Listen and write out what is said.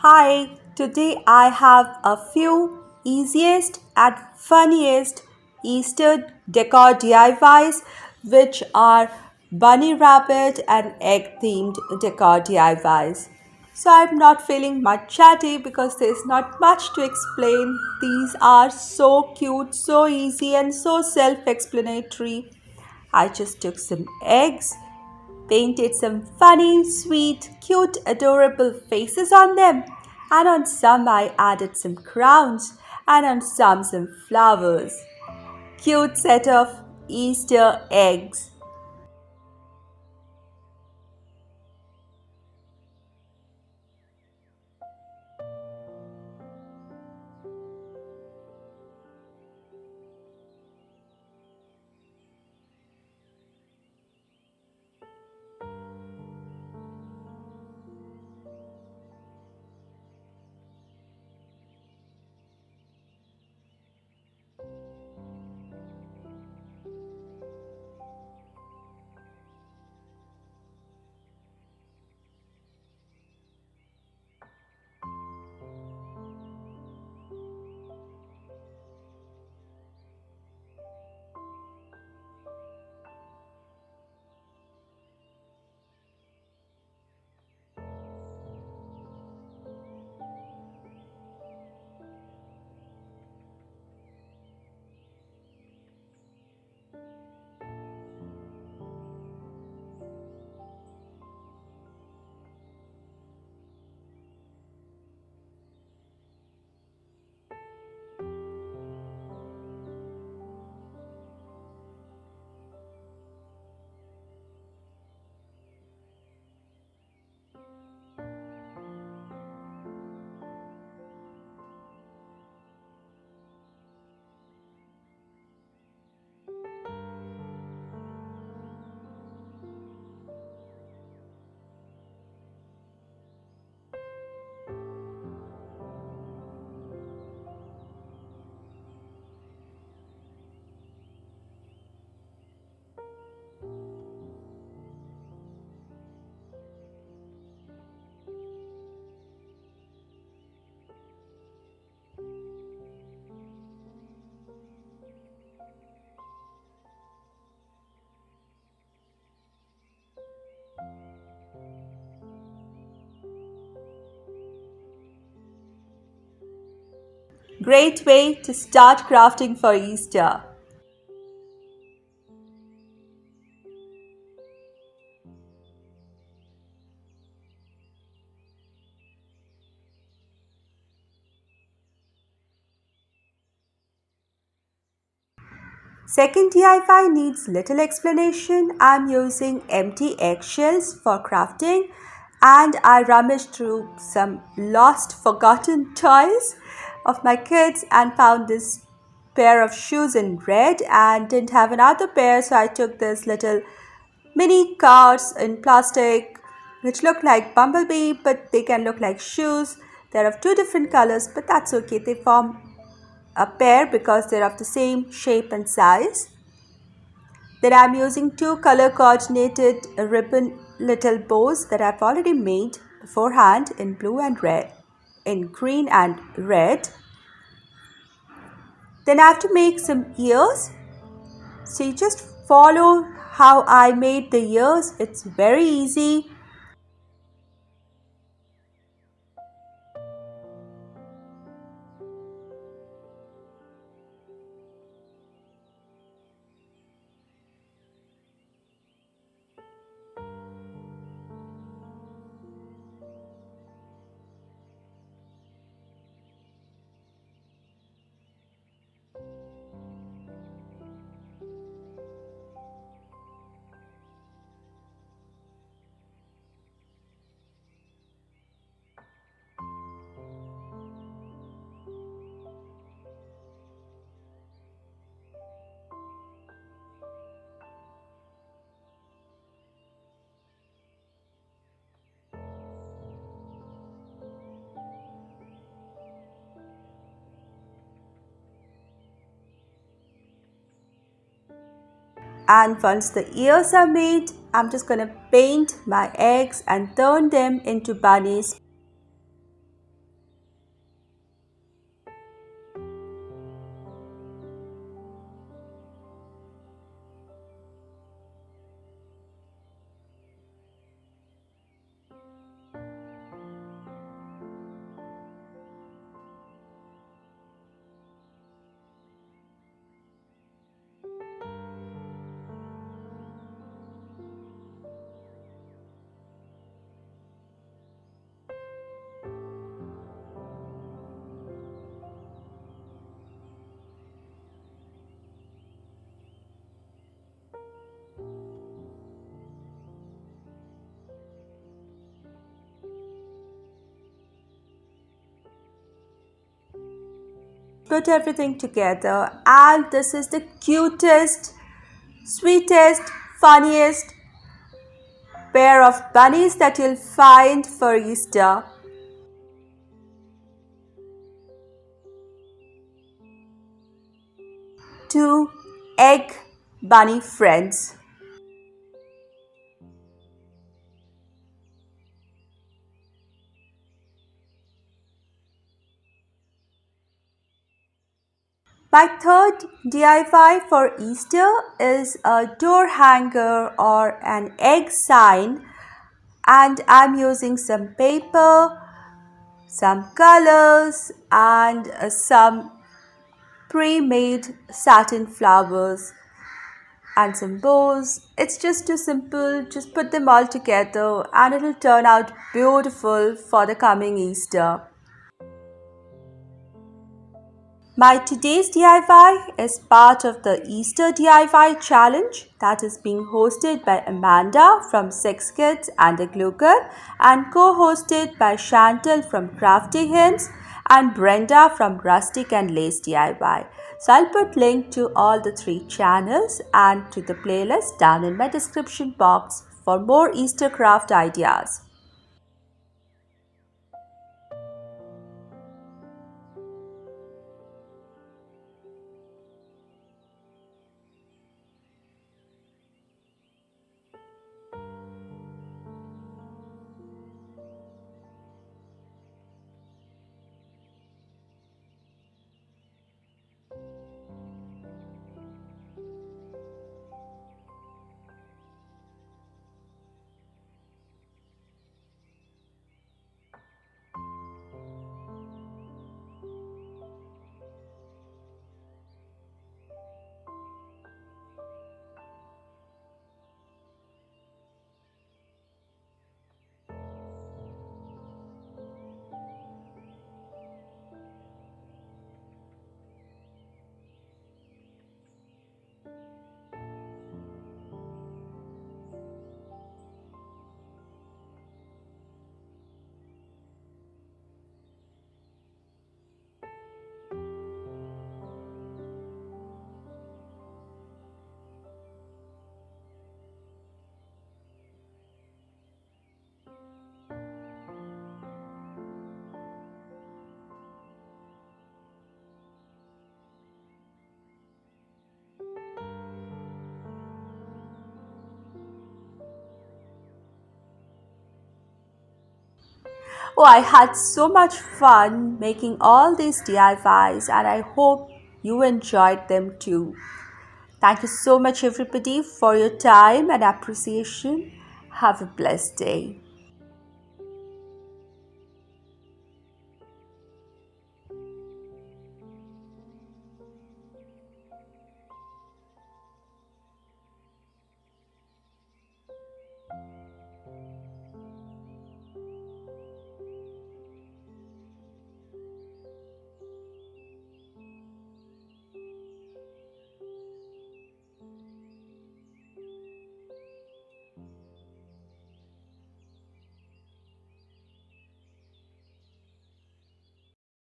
Hi, today I have a few easiest and funniest Easter decor DIYs, which are bunny rabbit and egg themed decor DIYs. So I'm not feeling much chatty because there's not much to explain. These are so cute, so easy, and so self explanatory. I just took some eggs, painted some funny, sweet, cute, adorable faces on them, and on some I added some crowns, and on some flowers. Cute set of Easter eggs. Great way to start crafting for Easter. Second DIY needs little explanation. I'm using empty eggshells for crafting, and I rummaged through some lost, forgotten toys of my kids and found this pair of shoes in red and didn't have another pair, so I took this little mini cards in plastic which look like bumblebee but they can look like shoes. They're of two different colors, but that's okay. They form a pair because they're of the same shape and size. Then I'm using two color coordinated ribbon little bows that I've already made beforehand in blue and red, in green and red. Then I have to make some ears. So you just follow how I made the ears. It's very easy. And once the ears are made, I'm just going to paint my eggs and turn them into bunnies. put everything together, and this is the cutest, sweetest, funniest pair of bunnies that you'll find for Easter. Two egg bunny friends. My third DIY for Easter is a door hanger or an egg sign, and I'm using some paper, some colors, and some pre-made satin flowers and some bows. It's just too simple. Just put them all together and it'll turn out beautiful for the coming Easter. My today's DIY is part of the Easter DIY challenge that is being hosted by Amanda from Six Kids and the Glue Gun and co-hosted by Chantal from Crafty Hints and Brenda from Rustic and Lace DIY. So I'll put link to all the three channels and to the playlist down in my description box for more Easter craft ideas. Oh, I had so much fun making all these DIYs and I hope you enjoyed them too. Thank you so much, everybody, for your time and appreciation. Have a blessed day.